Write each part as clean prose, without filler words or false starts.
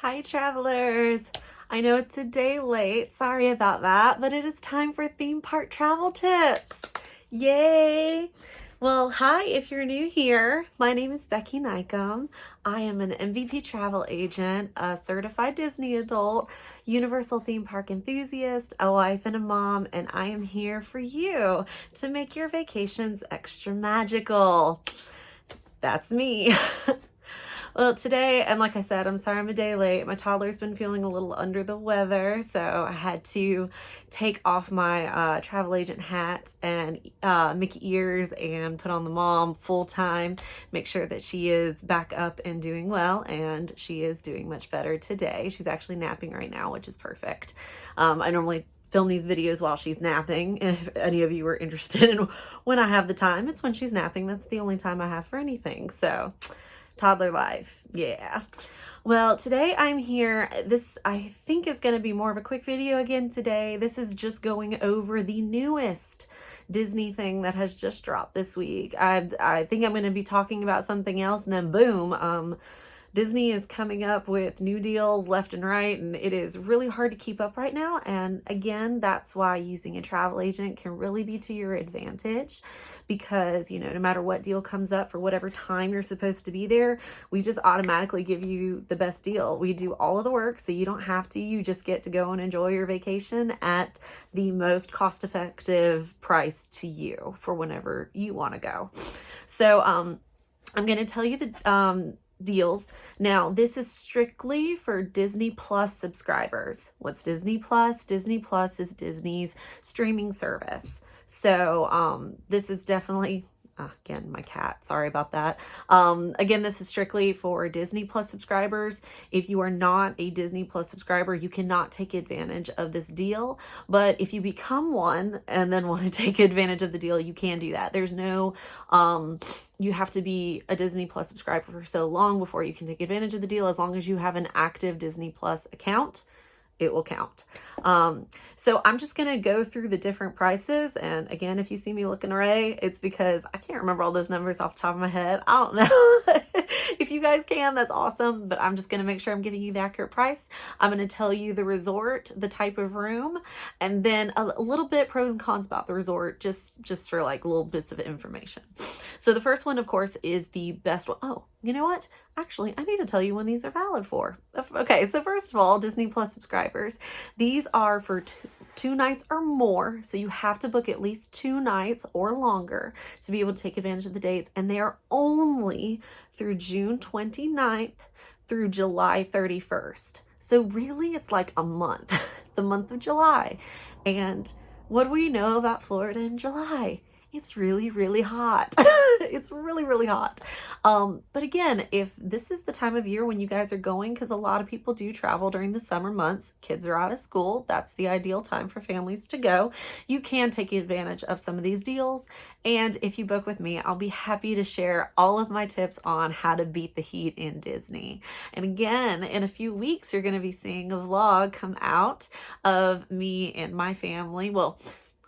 Hi, travelers. I know it's a day late. Sorry about that, but it is time for theme park travel tips. Yay! Well, hi, if you're new here, my name is b.nycum. I am an MVP travel agent, a certified Disney adult, universal theme park enthusiast, a wife and a mom, and I am here for you to make your vacations extra magical. That's me. Well, today, and like I said, I'm sorry I'm a day late. My toddler's been feeling a little under the weather, so I had to take off my travel agent hat and Mickey ears and put on the mom full time, make sure that she is back up and doing well, and she is doing much better today. She's actually napping right now, which is perfect. I normally film these videos while she's napping. If any of you are interested in when I have the time, it's when she's napping. That's the only time I have for anything. So toddler life. Yeah. Well, today I'm here. This, I think, is going to be more of a quick video again today. This is just going over the newest Disney thing that has just dropped this week. I think I'm going to be talking about something else, and then boom, Disney is coming up with new deals left and right, and it is really hard to keep up right now. And again, that's why using a travel agent can really be to your advantage, because, you know, no matter what deal comes up for whatever time you're supposed to be there, we just automatically give you the best deal. We do all of the work, so you don't have to. You just get to go and enjoy your vacation at the most cost-effective price to you for whenever you want to go. So I'm going to tell you the deals. Now, this is strictly for Disney Plus subscribers. What's Disney Plus? Disney Plus is Disney's streaming service. So this is definitely, again, my cat, sorry about that. Again, this is strictly for Disney Plus subscribers. If you are not a Disney Plus subscriber, you cannot take advantage of this deal. But if you become one and then want to take advantage of the deal, you can do that. There's no, you have to be a Disney Plus subscriber for so long before you can take advantage of the deal. As long as you have an active Disney Plus account, it will count. So I'm just going to go through the different prices. And again, if you see me looking array, it's because I can't remember all those numbers off the top of my head. I don't know. If you guys can, that's awesome. But I'm just going to make sure I'm giving you the accurate price. I'm going to tell you the resort, the type of room, and then a little bit pros and cons about the resort, just for like little bits of information. So the first one, of course, is the best one. Oh, you know what? Actually, I need to tell you when these are valid for. Okay, so first of all, Disney Plus subscribers, these are for two nights or more. So you have to book at least 2 nights or longer to be able to take advantage of the dates. And they are only through June 29th through July 31st. So really, it's like a month, the month of July. And what do we know about Florida in July? It's really, really hot. It's really, really hot. But again, if this is the time of year when you guys are going, because a lot of people do travel during the summer months, kids are out of school, that's the ideal time for families to go. You can take advantage of some of these deals. And if you book with me, I'll be happy to share all of my tips on how to beat the heat in Disney. And again, in a few weeks, you're going to be seeing a vlog come out of me and my family. Well,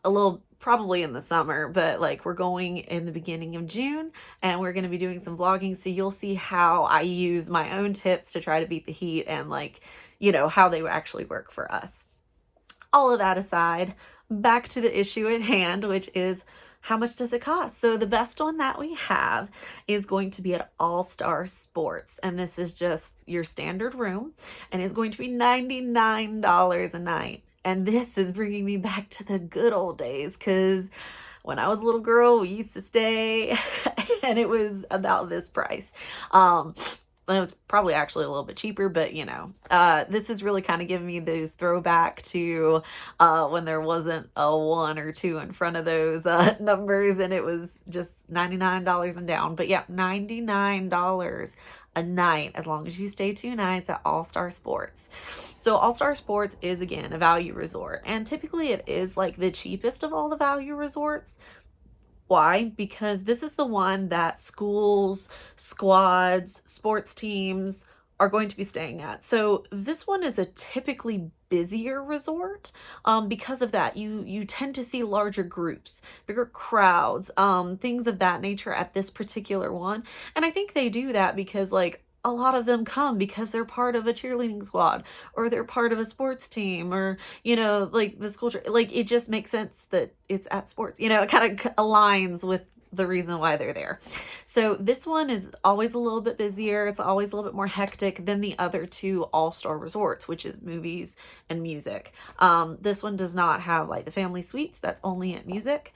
a little probably in the summer, but like we're going in the beginning of June and we're going to be doing some vlogging. So you'll see how I use my own tips to try to beat the heat and, like, you know, how they actually work for us. All of that aside, back to the issue at hand, which is how much does it cost? So the best one that we have is going to be at All Star Sports. And this is just your standard room, and it's going to be $99 a night. And this is bringing me back to the good old days, because when I was a little girl, we used to stay and it was about this price. It was probably actually a little bit cheaper, but you know, this is really kind of giving me those throwback to when there wasn't a 1 or 2 in front of those numbers, and it was just $99 and down. But yeah, $99 a night as long as you stay 2 nights at All Star Sports. So All Star Sports is, again, a value resort, and typically it is like the cheapest of all the value resorts. Why? Because this is the one that schools, squads, sports teams are going to be staying at. So this one is a typically busier resort. Because of that, you tend to see larger groups, bigger crowds, things of that nature at this particular one. And I think they do that because, like, a lot of them come because they're part of a cheerleading squad, or they're part of a sports team, or, like the school, like it just makes sense that it's at sports, it kind of aligns with the reason why they're there. So this one is always a little bit busier. It's always a little bit more hectic than the other two all-star resorts, which is movies and music. This one does not have like the family suites. That's only at music.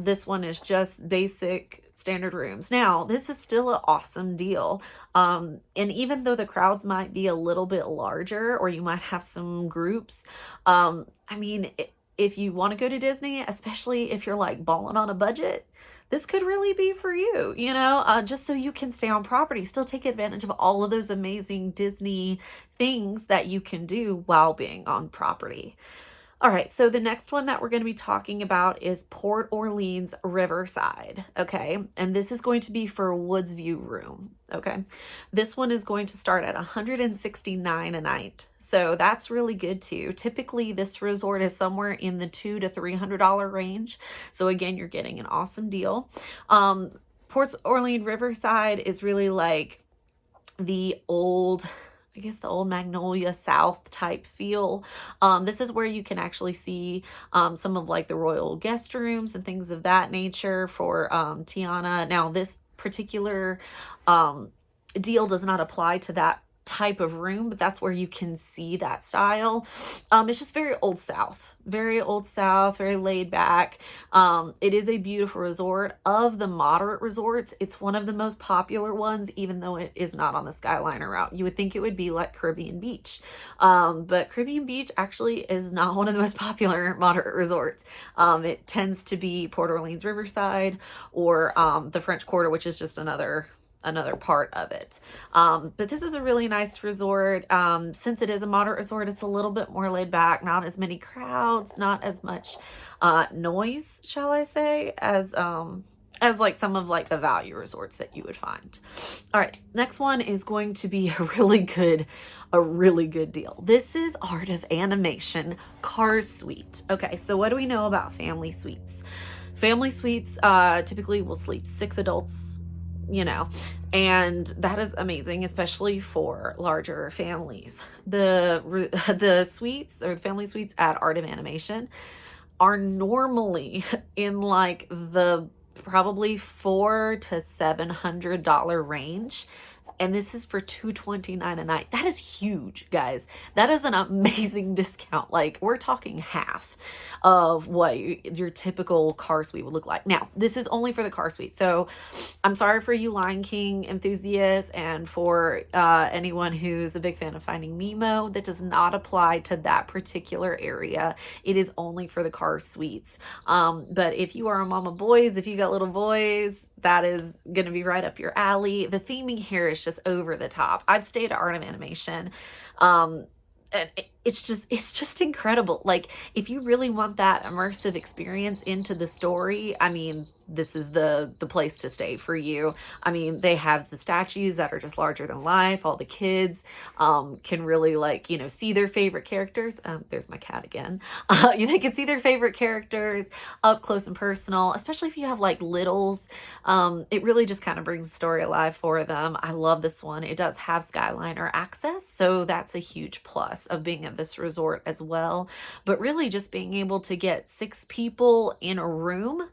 This one is just basic standard rooms. Now, this is still an awesome deal. And even though the crowds might be a little bit larger, or you might have some groups, if you want to go to Disney, especially if you're like balling on a budget, this could really be for you, just so you can stay on property, still take advantage of all of those amazing Disney things that you can do while being on property. All right, so the next one that we're going to be talking about is Port Orleans Riverside, okay? And this is going to be for a Woods View room, okay? This one is going to start at $169 a night, so that's really good too. Typically, this resort is somewhere in the $200 to $300 range, so again, you're getting an awesome deal. Port Orleans Riverside is really like the old Magnolia South type feel. This is where you can actually see some of like the royal guest rooms and things of that nature for Tiana. Now, this particular deal does not apply to that type of room, but that's where you can see that style. It's just very old South, very laid back. It is a beautiful resort. Of the moderate resorts, it's one of the most popular ones, even though it is not on the Skyliner route. You would think it would be like Caribbean Beach, but Caribbean Beach actually is not one of the most popular moderate resorts. It tends to be Port Orleans Riverside, or the French Quarter, which is just another part of it. But this is a really nice resort. Since it is a moderate resort, it's a little bit more laid back, not as many crowds, not as much noise, shall I say, as like some of like the value resorts that you would find. All right, next one is going to be a really good deal. This is Art of Animation Cars Suite. Okay, so what do we know about family suites? Family suites typically will sleep 6 adults, and that is amazing, especially for larger families. The suites, or the family suites at Art of Animation, are normally in like the probably $400 to $700 range. And this is for $229 a night. That is huge, guys. That is an amazing discount. Like, we're talking half of what your typical car suite would look like. Now, this is only for the car suite. So I'm sorry for you Lion King enthusiasts, and for anyone who's a big fan of Finding Nemo. That does not apply to that particular area. It is only for the car suites. But if you are a mama boys, if you got little boys, that is going to be right up your alley. The theming here is just over the top. I've stayed at Art of Animation. And it's just incredible. Like, if you really want that immersive experience into the story, this is the place to stay for you. They have the statues that are just larger than life. All the kids can really see their favorite characters. There's my cat again. They can see their favorite characters up close and personal, especially if you have like littles. It really just kind of brings the story alive for them. I love this one. It does have Skyliner access, so that's a huge plus of being at this resort as well. But really, just being able to get 6 people in a room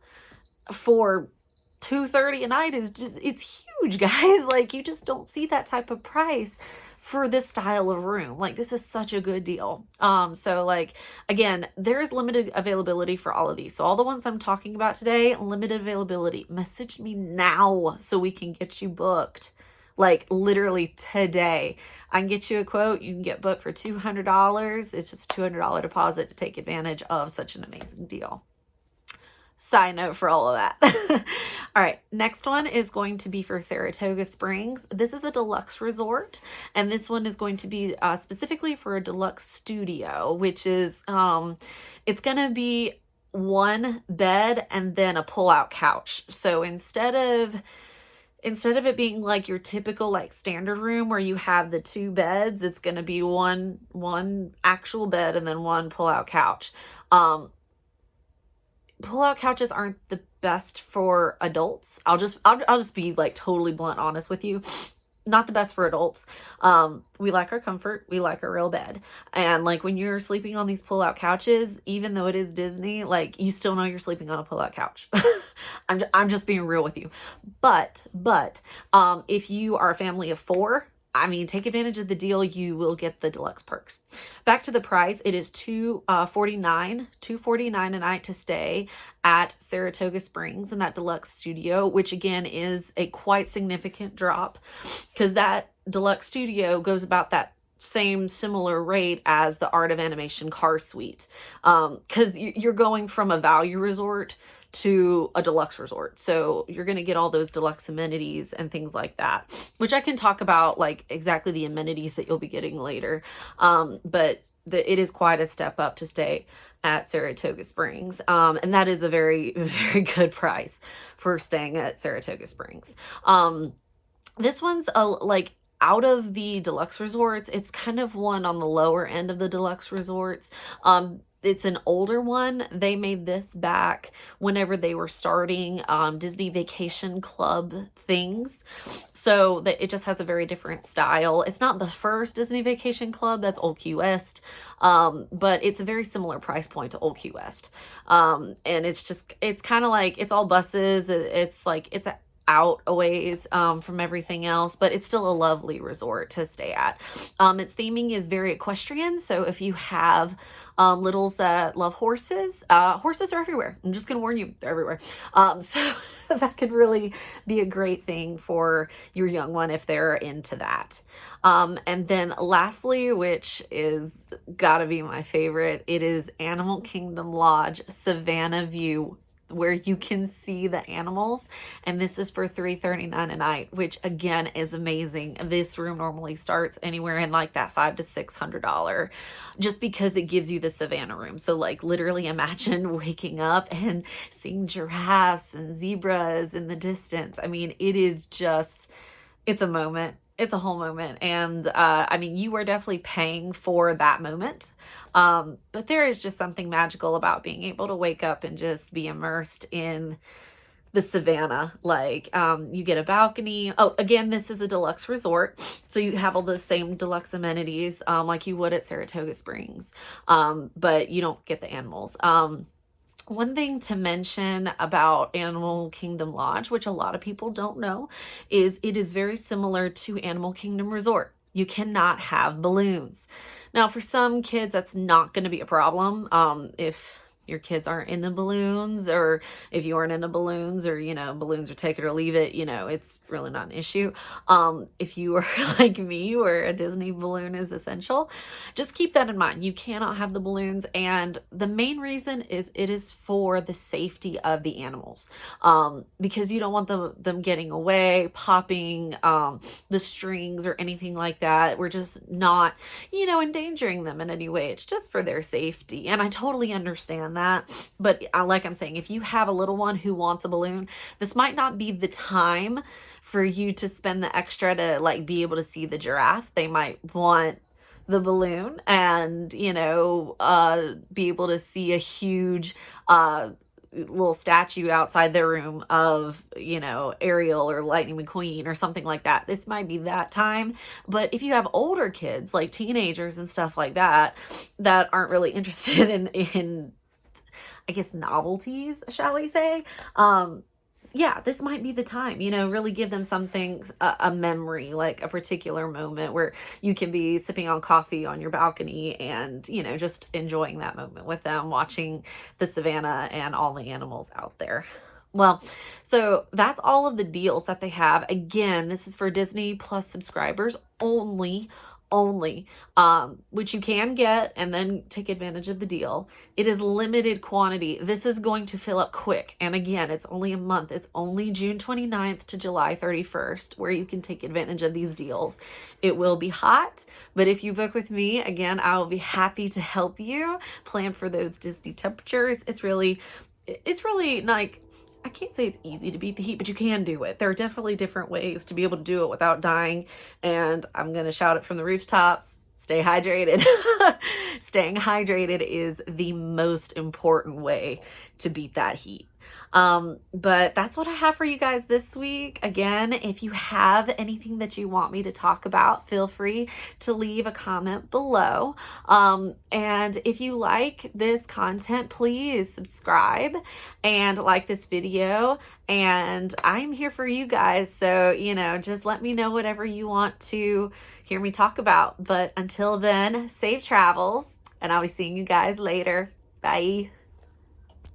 for $230 a night it's huge, guys. Like, you just don't see that type of price for this style of room. Like, this is such a good deal. So like, again, there is limited availability for all of these. So all the ones I'm talking about today, limited availability. Message me now so we can get you booked. Like, literally today. I can get you a quote. You can get booked for $200. It's just a $200 deposit to take advantage of such an amazing deal. Side note for all of that. All right, next one is going to be for Saratoga Springs. This is a deluxe resort, and this one is going to be specifically for a deluxe studio, which is, it's going to be 1 bed and then a pull-out couch. So instead of it being like your typical like standard room where you have the 2 beds, it's going to be one actual bed and then 1 pull-out couch. Pull-out couches aren't the best for adults. I'll just be like totally blunt honest with you. not the best for adults. We like our comfort. We like our real bed. And like when you're sleeping on these pull-out couches, even though it is Disney, like you still know you're sleeping on a pull-out couch. I'm just being real with you. But if you are a family of 4, I mean, take advantage of the deal. You will get the deluxe perks. Back to the price, it is $249 a night to stay at Saratoga Springs in that deluxe studio, which again is a quite significant drop because that deluxe studio goes about that same similar rate as the Art of Animation car suite, because you're going from a value resort to a deluxe resort. So you're going to get all those deluxe amenities and things like that, which I can talk about like exactly the amenities that you'll be getting later. But it is quite a step up to stay at Saratoga Springs. And that is a very, very good price for staying at Saratoga Springs. This one's like out of the deluxe resorts, it's kind of one on the lower end of the deluxe resorts. It's an older one. They made this back whenever they were starting Disney Vacation Club things. So that it just has a very different style. It's not the first Disney Vacation Club, that's Old Key West. But it's a very similar price point to Old Key West. And it's kind of like, it's all buses. It's like, it's out a ways from everything else, but it's still a lovely resort to stay at. Its theming is very equestrian, so if you have littles that love horses, horses are everywhere. I'm just gonna warn you, they're everywhere. So that could really be a great thing for your young one if they're into that. And then lastly, which is gotta be my favorite, it is Animal Kingdom Lodge Savanna View, where you can see the animals, and this is for $339 a night, which again is amazing. This room normally starts anywhere in like that $500 to $600, just because it gives you the Savanna room. So like literally imagine waking up and seeing giraffes and zebras in the distance. I mean, it is just, it's a moment. It's a whole moment. And I mean, you are definitely paying for that moment. But there is just something magical about being able to wake up and just be immersed in the Savanna. Like you get a balcony. Oh, again, this is a deluxe resort. So you have all the same deluxe amenities like you would at Saratoga Springs. But you don't get the animals. One thing to mention about Animal Kingdom Lodge, which a lot of people don't know, is it is very similar to Animal Kingdom Resort. You cannot have balloons. Now, for some kids, that's not going to be a problem. If your kids aren't into balloons, or if you aren't into balloons, or, you know, balloons are take it or leave it, you know, it's really not an issue. If you are like me, where a Disney balloon is essential, just keep that in mind. You cannot have the balloons. And the main reason is it is for the safety of the animals, because you don't want them getting away, popping the strings or anything like that. We're just not, you know, endangering them in any way. It's just for their safety. And I totally understand that, but like I'm saying, if you have a little one who wants a balloon, this might not be the time for you to spend the extra to like be able to see the giraffe. They might want the balloon and, you know, be able to see a huge little statue outside their room of, you know, Ariel or Lightning McQueen or something like that. This might be that time. But if you have older kids, like teenagers and stuff like that, that aren't really interested in I guess novelties, shall we say, yeah, this might be the time, you know, really give them something, a memory, like a particular moment where you can be sipping on coffee on your balcony and, you know, just enjoying that moment with them, watching the Savanna and all the animals out there. Well, so that's all of the deals that they have. Again, this is for Disney Plus subscribers only, which you can get and then take advantage of the deal. It is limited quantity. This is going to fill up quick. And again, it's only a month. It's only June 29th to July 31st where you can take advantage of these deals. It will be hot, but if you book with me, again, I will be happy to help you plan for those Disney temperatures. It's really like, I can't say it's easy to beat the heat, but you can do it. There are definitely different ways to be able to do it without dying. And I'm going to shout it from the rooftops. Stay hydrated. Staying hydrated is the most important way to beat that heat. But that's what I have for you guys this week. Again, if you have anything that you want me to talk about, feel free to leave a comment below. And if you like this content, please subscribe and like this video. And I'm here for you guys. So, just let me know whatever you want to hear me talk about. But until then, safe travels, and I'll be seeing you guys later. Bye.